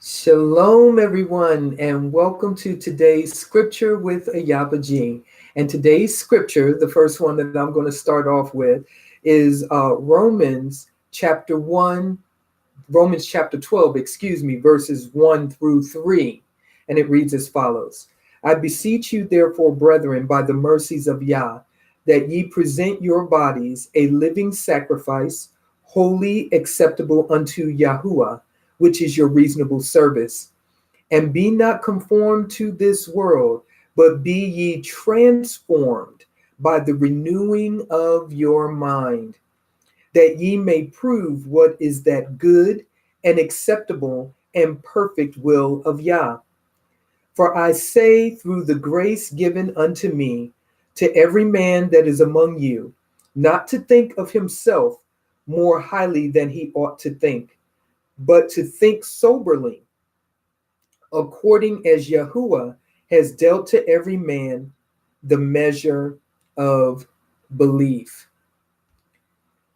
Shalom, everyone, and welcome to today's scripture with Ayaba G. And today's scripture, the first one that I'm going to start off with, is Romans chapter 1, Romans chapter 12, verses 1 through 3. And it reads as follows: I beseech you, therefore, brethren, by the mercies of Yah, that ye present your bodies a living sacrifice, holy, acceptable unto Yahuwah, which is your reasonable service. And be not conformed to this world, but be ye transformed by the renewing of your mind, that ye may prove what is that good and acceptable and perfect will of Yah. For I say, through the grace given unto me, to every man that is among you, not to think of himself more highly than he ought to think, but to think soberly, according as Yahuwah has dealt to every man the measure of belief.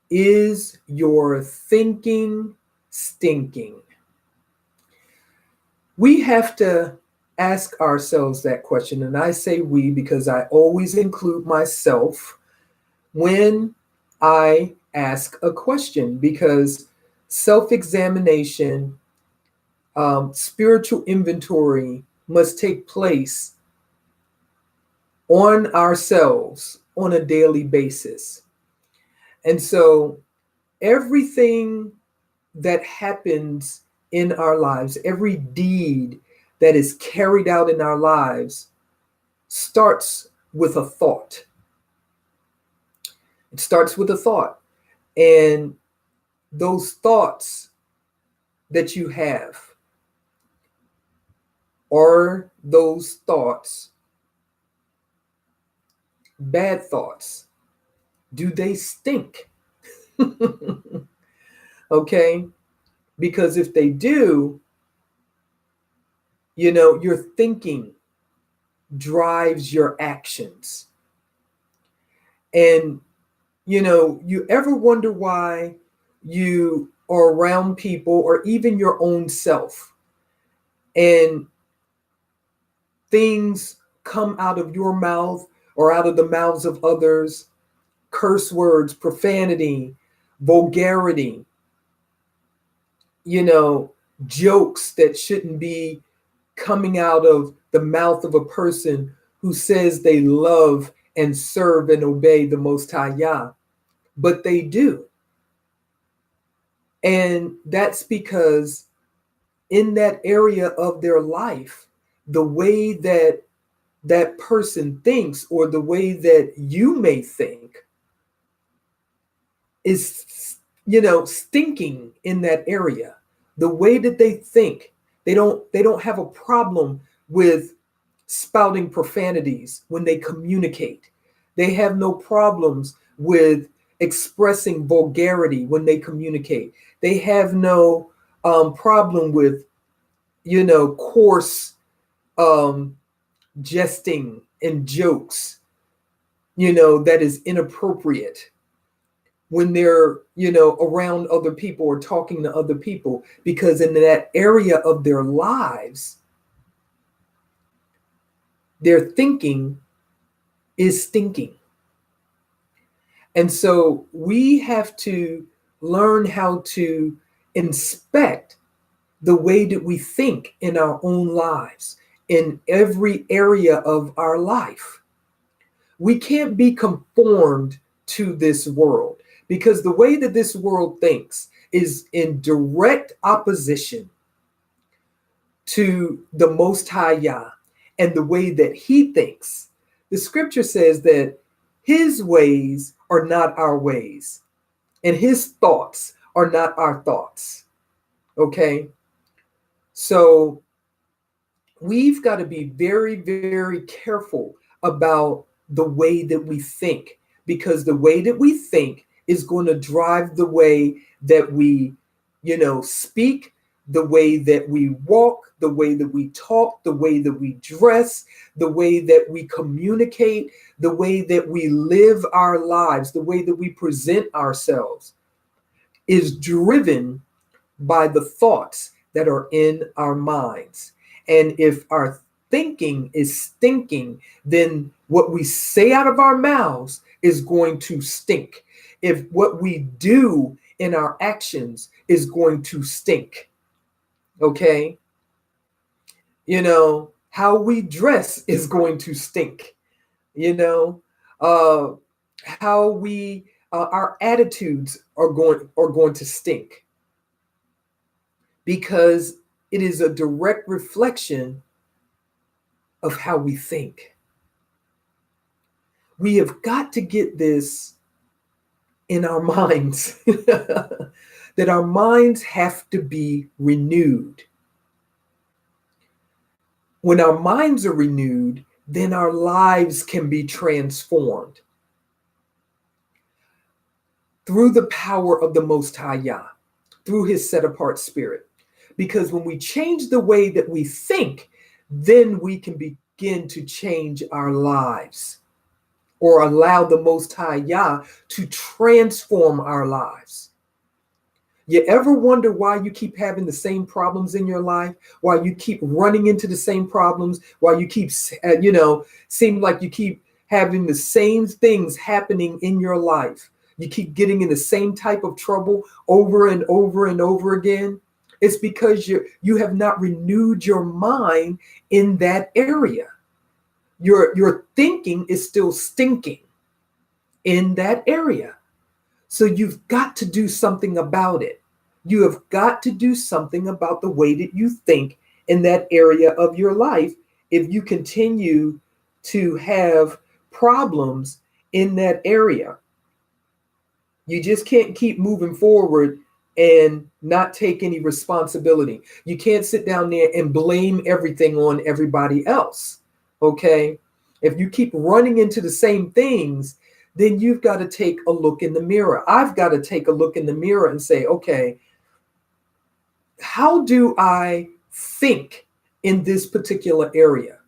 Is your thinking stinking? We have to ask ourselves that question, and I say we because I always include myself when I ask a question, because self-examination, spiritual inventory must take place on ourselves on a daily basis. And so everything that happens in our lives, every deed that is carried out in our lives, starts with a thought. It starts with a thought. And those thoughts that you have, are those thoughts bad thoughts? Do they stink? Okay? Because if they do, your thinking drives your actions. And, you ever wonder why you are around people or even your own self, and things come out of your mouth or out of the mouths of others, curse words, profanity, vulgarity, jokes that shouldn't be coming out of the mouth of a person who says they love and serve and obey the Most High Yah, but they do. And that's because in that area of their life, the way that that person thinks, or the way that you may think, is stinking in that area. The way that they think, they don't have a problem with spouting profanities when they communicate. They have no problems with expressing vulgarity when they communicate. They have no problem with coarse jesting and jokes that is inappropriate when they're around other people or talking to other people, because in that area of their lives, their thinking is stinking. And so we have to learn how to inspect the way that we think in our own lives, in every area of our life. We can't be conformed to this world, because the way that this world thinks is in direct opposition to the Most High Yah and the way that he thinks. The scripture says that his ways are not our ways, and his thoughts are not our thoughts. Okay? So we've got to be very, very careful about the way that we think, because the way that we think is going to drive the way that we, speak, the way that we walk, the way that we talk, the way that we dress, the way that we communicate, the way that we live our lives, the way that we present ourselves is driven by the thoughts that are in our minds. And if our thinking is stinking, then what we say out of our mouths is going to stink. If what we do in our actions is going to stink, okay? How we dress is going to stink, you know, uh, how we, our attitudes are going to stink, because it is a direct reflection of how we think. We have got to get this in our minds that our minds have to be renewed. When our minds are renewed, then our lives can be transformed through the power of the Most High Yah, through his set apart spirit. Because when we change the way that we think, then we can begin to change our lives, or allow the Most High Yah to transform our lives. You ever wonder why you keep having the same problems in your life? Why you keep running into the same problems? Why you keep, seem like you keep having the same things happening in your life? You keep getting in the same type of trouble over and over and over again. It's because you have not renewed your mind in that area. Your thinking is still stinking in that area. So you've got to do something about it. You have got to do something about the way that you think in that area of your life if you continue to have problems in that area. You just can't keep moving forward and not take any responsibility. You can't sit down there and blame everything on everybody else. Okay? If you keep running into the same things, then you've got to take a look in the mirror. I've got to take a look in the mirror and say, okay, how do I think in this particular area?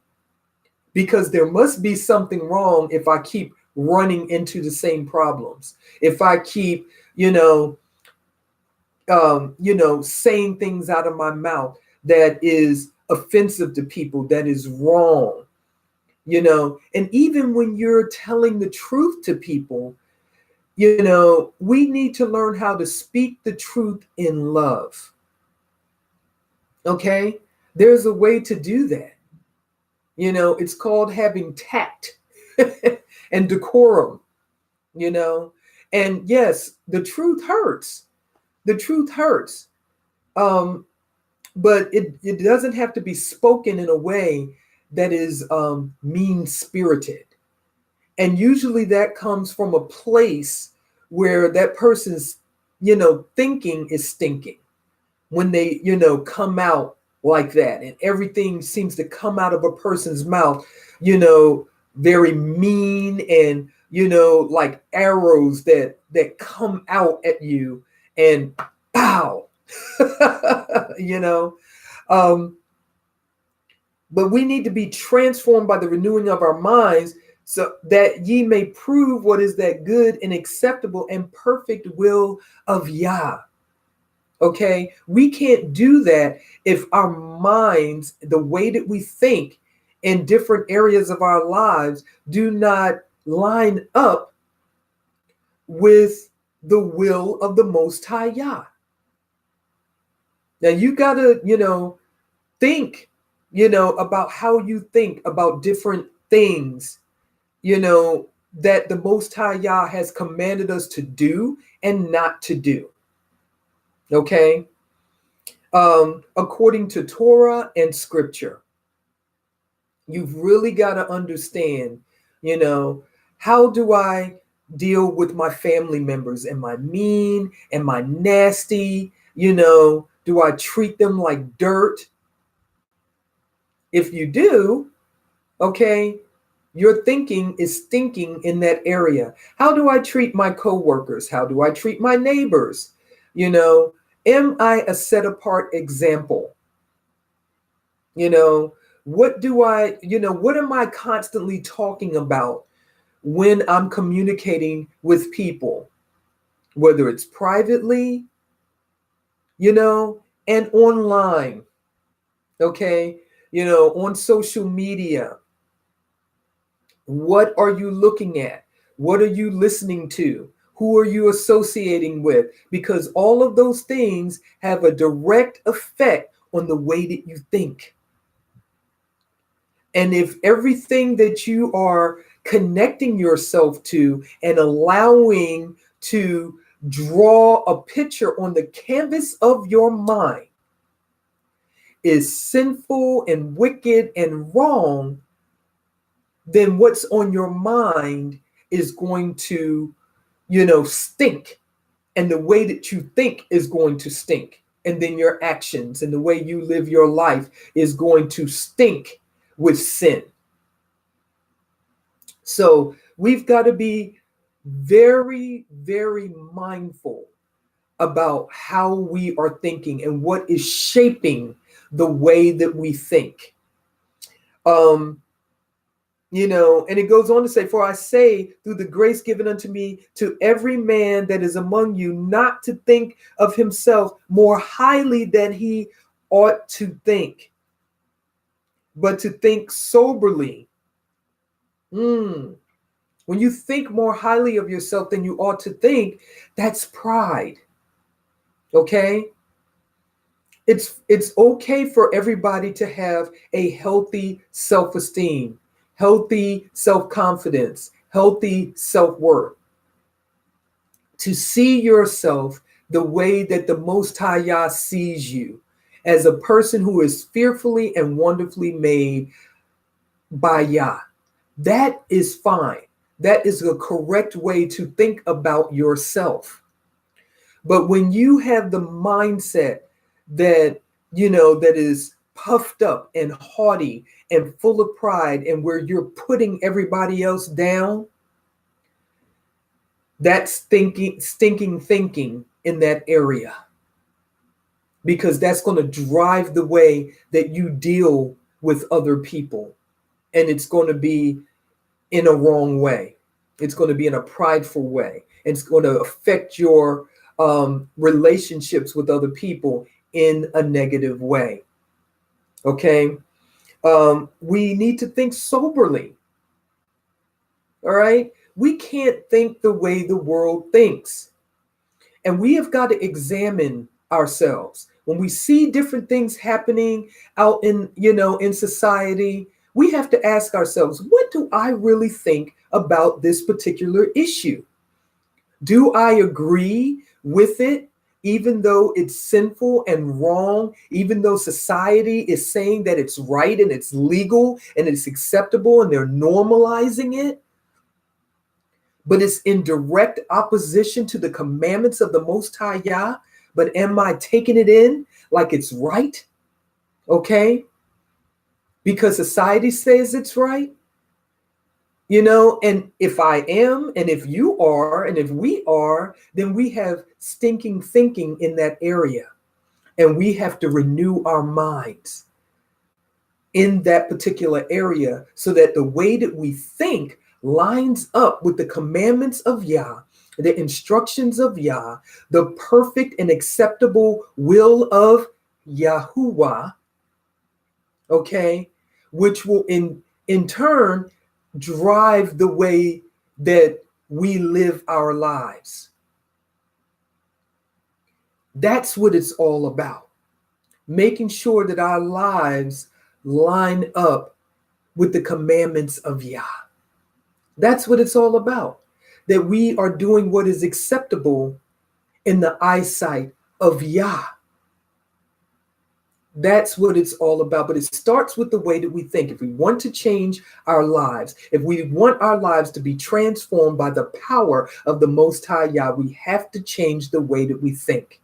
Because there must be something wrong if I keep running into the same problems. If I keep, saying things out of my mouth that is offensive to people, that is wrong, and even when you're telling the truth to people, we need to learn how to speak the truth in love. Okay? There's a way to do that. It's called having tact and decorum, and yes, the truth hurts. The truth hurts. But it doesn't have to be spoken in a way that is mean-spirited. And usually that comes from a place where that person's, thinking is stinking. When they, come out like that, and everything seems to come out of a person's mouth, very mean, and, like arrows that come out at you and pow, but we need to be transformed by the renewing of our minds, so that ye may prove what is that good and acceptable and perfect will of Yah. Okay, we can't do that if our minds, the way that we think in different areas of our lives, do not line up with the will of the Most High Yah. Now you gotta, think, about how you think about different things, that the Most High Yah has commanded us to do and not to do. Okay? According to Torah and scripture, you've really got to understand, how do I deal with my family members? Am I mean? Am I nasty? Do I treat them like dirt? If you do, okay, your thinking is stinking in that area. How do I treat my coworkers? How do I treat my neighbors? Am I a set apart example? What am I constantly talking about when I'm communicating with people, whether it's privately, and online, okay? On social media. What are you looking at? What are you listening to? Who are you associating with? Because all of those things have a direct effect on the way that you think. And if everything that you are connecting yourself to and allowing to draw a picture on the canvas of your mind is sinful and wicked and wrong, then what's on your mind is going to, stink. And the way that you think is going to stink. And then your actions and the way you live your life is going to stink with sin. So we've got to be very, very mindful about how we are thinking and what is shaping the way that we think. And it goes on to say, for I say, through the grace given unto me, to every man that is among you, not to think of himself more highly than he ought to think, but to think soberly. When you think more highly of yourself than you ought to think, that's pride. Okay? It's okay for everybody to have a healthy self-esteem, healthy self-confidence, healthy self-worth. To see yourself the way that the Most High Yah sees you, as a person who is fearfully and wonderfully made by Yah. That is fine. That is a correct way to think about yourself. But when you have the mindset that, that is puffed up and haughty and full of pride, and where you're putting everybody else down, that's stinking thinking in that area. Because that's going to drive the way that you deal with other people. And it's going to be in a wrong way. It's going to be in a prideful way. It's going to affect your relationships with other people in a negative way. Okay? We need to think soberly. All right? We can't think the way the world thinks. And we have got to examine ourselves. When we see different things happening out in society, we have to ask ourselves, what do I really think about this particular issue? Do I agree with it, even though it's sinful and wrong, even though society is saying that it's right and it's legal and it's acceptable and they're normalizing it? But it's in direct opposition to the commandments of the Most High Yah. But am I taking it in like it's right? Okay? Because society says it's right. And if I am, and if you are, and if we are, then we have stinking thinking in that area. And we have to renew our minds in that particular area so that the way that we think lines up with the commandments of Yah, the instructions of Yah, the perfect and acceptable will of Yahuwah, okay, which will in turn drive the way that we live our lives. That's what it's all about. Making sure that our lives line up with the commandments of Yah. That's what it's all about. That we are doing what is acceptable in the eyesight of Yah. That's what it's all about. But it starts with the way that we think. If we want to change our lives, if we want our lives to be transformed by the power of the Most High Yah, we have to change the way that we think.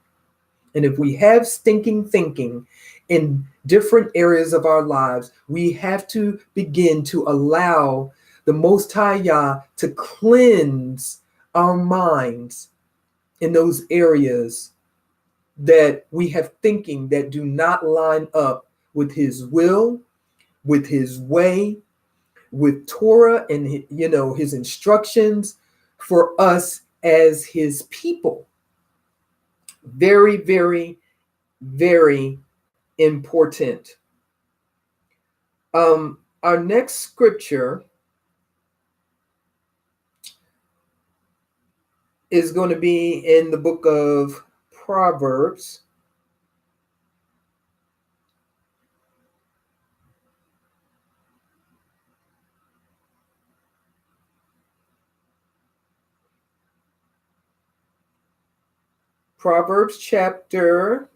And if we have stinking thinking in different areas of our lives, we have to begin to allow the Most High Yah to cleanse our minds in those areas that we have thinking that do not line up with his will, with his way, with Torah and his instructions for us as his people. Very, very very important. Our next scripture is going to be in the book of Proverbs. Proverbs chapter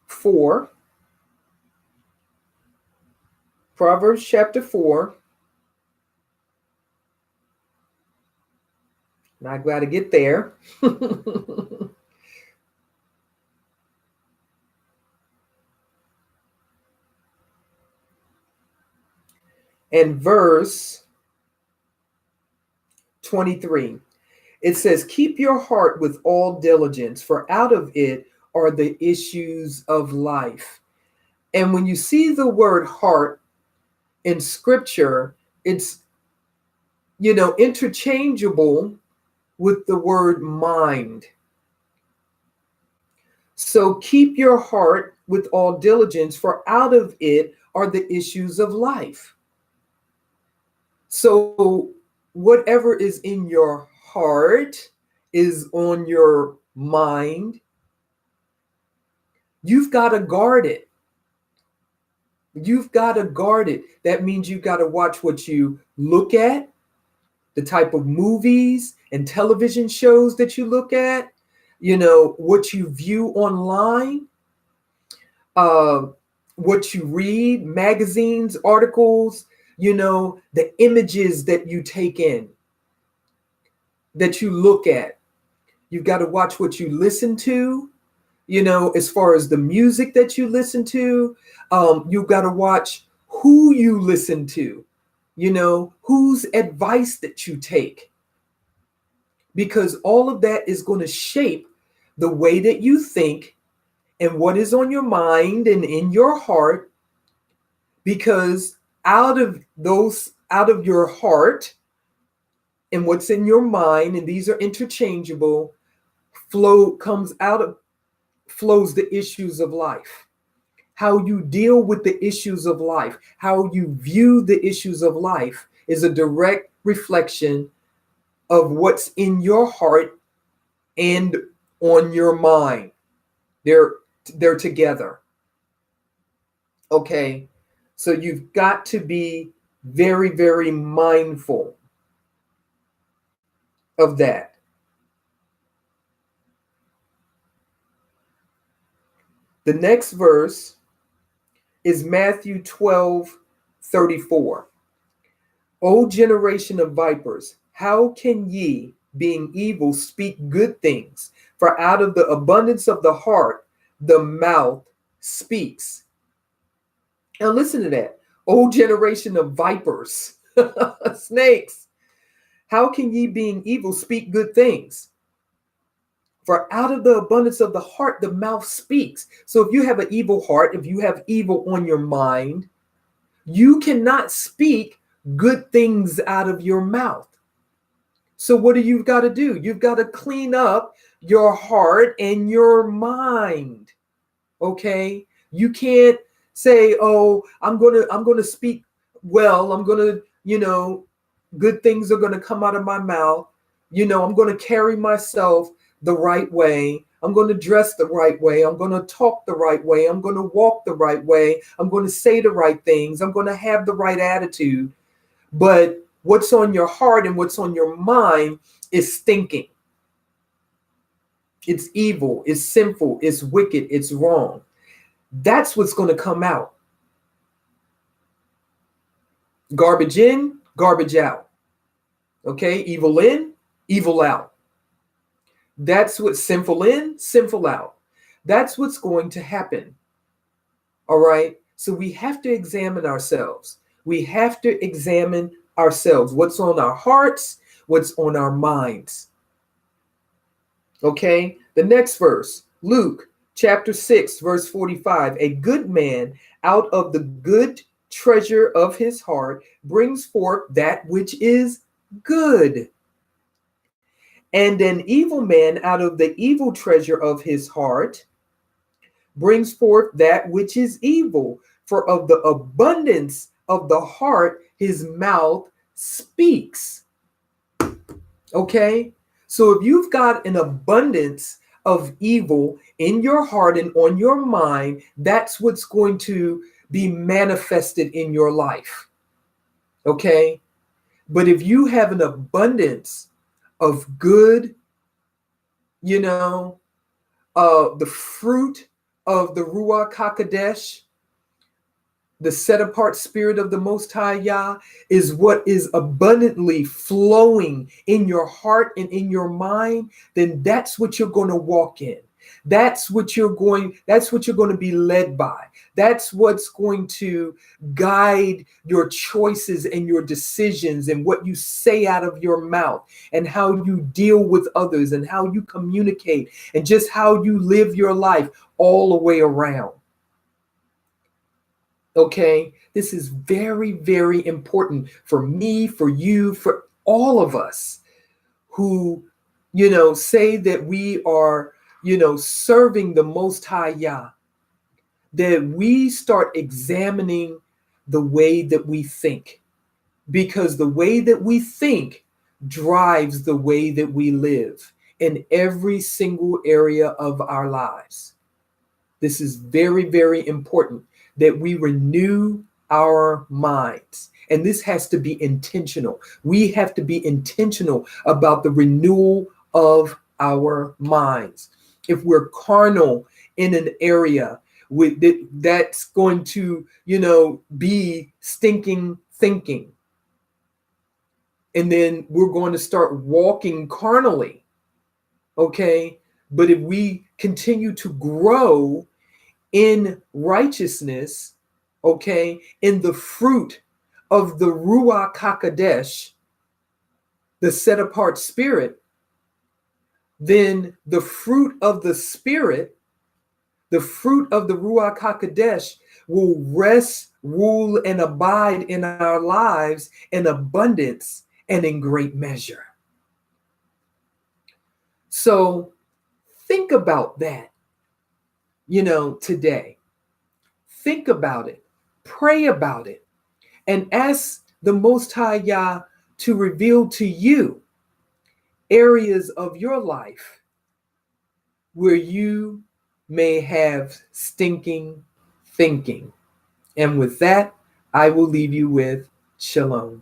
4. Proverbs chapter 4. Now I got to get there. And verse 23. It says, keep your heart with all diligence, for out of it are the issues of life. And when you see the word heart in scripture, it's, interchangeable with the word mind. So keep your heart with all diligence, for out of it are the issues of life. So whatever is in your heart is on your mind. You've got to guard it. You've got to guard it. That means you've got to watch what you look at, the type of movies and television shows that you look at, what you view online, what you read, magazines, articles, the images that you take in, that you look at. You've got to watch what you listen to, as far as the music that you listen to. You've got to watch who you listen to, whose advice that you take. Because all of that is going to shape the way that you think and what is on your mind and in your heart. Because out of your heart and what's in your mind, and these are interchangeable, flows the issues of life. How you deal with the issues of life, how you view the issues of life is a direct reflection of what's in your heart and on your mind. They're together. Okay. So you've got to be very, very mindful of that. The next verse is Matthew 12:34. O generation of vipers, how can ye, being evil, speak good things? For out of the abundance of the heart, the mouth speaks. Now listen to that. O generation of vipers, snakes, how can ye, being evil, speak good things? For out of the abundance of the heart, the mouth speaks. So if you have an evil heart, if you have evil on your mind, you cannot speak good things out of your mouth. So what do you got to do? You've got to clean up your heart and your mind. Okay? You can't say, "Oh, I'm going to speak well. I'm going to, good things are going to come out of my mouth. I'm going to carry myself the right way. I'm going to dress the right way. I'm going to talk the right way. I'm going to walk the right way. I'm going to say the right things. I'm going to have the right attitude." But what's on your heart and what's on your mind is stinking. It's evil. It's sinful. It's wicked. It's wrong. That's what's going to come out. Garbage in, garbage out. Okay? Evil in, evil out. That's what's sinful in, sinful out. That's what's going to happen. All right? So we have to examine ourselves. We have to examine ourselves. What's on our hearts? What's on our minds? Okay? The next verse, Luke chapter 6, verse 45. A good man out of the good treasure of his heart brings forth that which is good. And an evil man out of the evil treasure of his heart brings forth that which is evil. For of the abundance of the heart, his mouth speaks. Okay? So if you've got an abundance of evil in your heart and on your mind, that's what's going to be manifested in your life. Okay? But if you have an abundance of good, the fruit of the Ruach HaKodesh, the set apart spirit of the Most High Yah, is what is abundantly flowing in your heart and in your mind, then that's what you're going to walk in. That's what you're going to be led by. That's what's going to guide your choices and your decisions and what you say out of your mouth and how you deal with others and how you communicate and just how you live your life all the way around. Okay, this is very, very important for me, for you, for all of us who, say that we are, serving the Most High Yah, that we start examining the way that we think, because the way that we think drives the way that we live in every single area of our lives. This is very, very important that we renew our minds. And this has to be intentional. We have to be intentional about the renewal of our minds. If we're carnal in an area that's going to, be stinking thinking. And then we're going to start walking carnally. Okay. But if we continue to grow in righteousness, okay, in the fruit of the Ruach HaKodesh, the set apart spirit, then the fruit of the spirit, the fruit of the Ruach HaKodesh will rest, rule, and abide in our lives in abundance and in great measure. So think about that, today. Think about it. Pray about it. And ask the Most High Yah to reveal to you areas of your life where you may have stinking thinking. And with that, I will leave you with shalom.